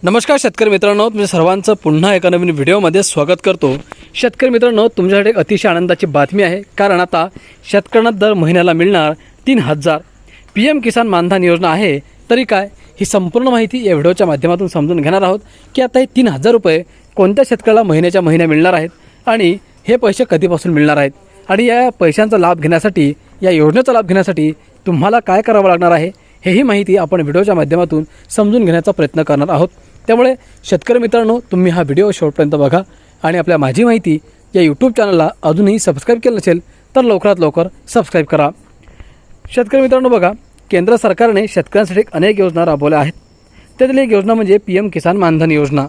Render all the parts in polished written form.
नमस्कार शेतकरी मित्रांनो, तुमच्या सर्वांचं पुन्हा एका नवीन व्हिडिओमध्ये स्वागत करतो। शेतकरी मित्रांनो, तुमच्यासाठी एक अतिशय आनंदाची बातमी आहे, कारण आता शेतकऱ्यांना दर महिन्याला मिळणार 3000 PM किसान मानधन योजना आहे। तरी काय, ही संपूर्ण माहिती या व्हिडिओच्या माध्यमातून समजून घेणार आहोत की आता हे 3000 रुपये कोणत्या शेतकऱ्याला महिन्याच्या महिन्या मिळणार आहेत आणि हे पैसे कधीपासून मिळणार आहेत आणि या पैशांचा लाभ घेण्यासाठी, या योजनेचा लाभ घेण्यासाठी तुम्हाला काय करावं लागणार आहे, हेही माहिती आपण व्हिडिओच्या माध्यमातून समजून घेण्याचा प्रयत्न करणार आहोत। त्यामुळे शेतकरी मित्रांनो, तुम्ही हा व्हिडिओ शेवटपर्यंत बघा आणि आपल्या माझी माहिती या यूट्यूब चॅनलला अजूनही सबस्क्राईब केलं नसेल तर लवकरात लवकर सबस्क्राईब करा। शेतकरी मित्रांनो बघा, केंद्र सरकारने शेतकऱ्यांसाठी अनेक योजना राबवल्या आहेत। त्यातील एक योजना म्हणजे PM किसान मानधन योजना।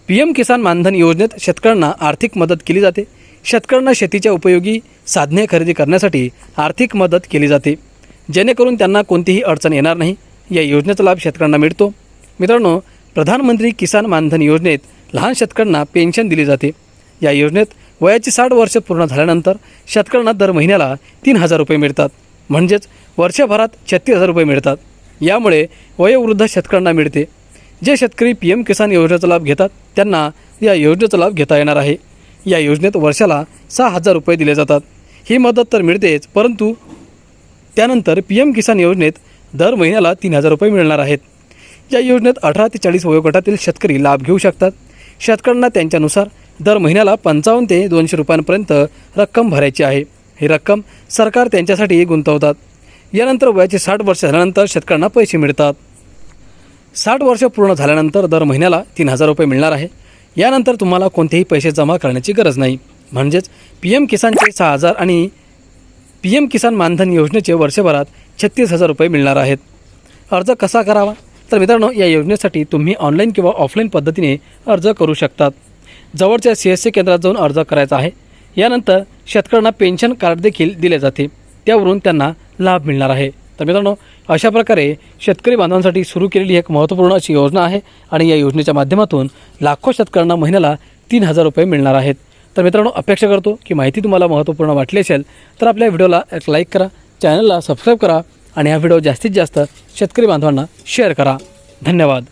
PM किसान मानधन योजनेत शेतकऱ्यांना आर्थिक मदत केली जाते। शेतकऱ्यांना शेतीच्या उपयोगी साधने खरेदी करण्यासाठी आर्थिक मदत केली जाते, जेणेकरून त्यांना कोणतीही अडचण येणार नाही। या योजनेचा लाभ शेतकऱ्यांना मिळतो। मित्रांनो, प्रधानमंत्री किसान मानधन योजनेत लहान शेतकऱ्यांना पेन्शन दिली जाते। या योजनेत वयाची 60 वर्ष पूर्ण झाल्यानंतर शेतकऱ्यांना दर महिन्याला 3000 रुपये मिळतात, म्हणजेच वर्षभरात 36000 रुपये मिळतात। यामुळे वयोवृद्ध शेतकऱ्यांना मिळते। जे शेतकरी PM किसान योजनेचा लाभ घेतात त्यांना या योजनेचा लाभ घेता येणार आहे। या योजनेत वर्षाला 6000 रुपये दिले जातात। ही मदत तर मिळतेच, परंतु त्यानंतर PM किसान योजनेत दर महिन्याला 3000 रुपये मिळणार आहेत। या योजनेत 18 ते 40 वयोगटातील शेतकरी लाभ घेऊ शकतात। शेतकऱ्यांना त्यांच्यानुसार दर महिन्याला 55 ते 200 रुपयांपर्यंत रक्कम भरायची आहे। ही रक्कम सरकार त्यांच्यासाठी गुंतवतात। यानंतर वयाचे 60 वर्ष झाल्यानंतर शेतकऱ्यांना पैसे मिळतात। 60 वर्ष पूर्ण झाल्यानंतर दर महिन्याला 3000 रुपये मिळणार आहे। यानंतर तुम्हाला कोणतेही पैसे जमा करण्याची गरज नाही, म्हणजेच PM किसानचे 6000 आणि PM किसान मानधन योजनेचे वर्षभरात 36000 रुपये मिळणार आहेत। अर्ज कसा करावा? तर मित्रांनो, या योजनेसाठी तुम्ही ऑनलाईन किंवा ऑफलाईन पद्धतीने अर्ज करू शकतात। जवळच्या CSC केंद्रात जाऊन अर्ज करायचा आहे। यानंतर शेतकऱ्यांना पेन्शन कार्ड देखील दिले जाते, त्यावरून त्यांना लाभ मिळणार आहे। तर मित्रांनो, अशा प्रकारे शेतकरी बांधवांसाठी सुरू केलेली एक महत्त्वपूर्ण अशी योजना आहे आणि या योजनेच्या माध्यमातून लाखो शेतकऱ्यांना महिन्याला 3000 रुपये मिळणार आहेत। तर मित्रांनो, अपेक्षा करतो की माहिती तुम्हाला महत्त्वपूर्ण वाटली असेल तर आपल्या व्हिडिओला एक लाईक करा, चॅनलला सबस्क्राईब करा आणि हा व्हिडिओ जास्तीत जास्त शेतकरी बांधवांना शेअर करा। धन्यवाद।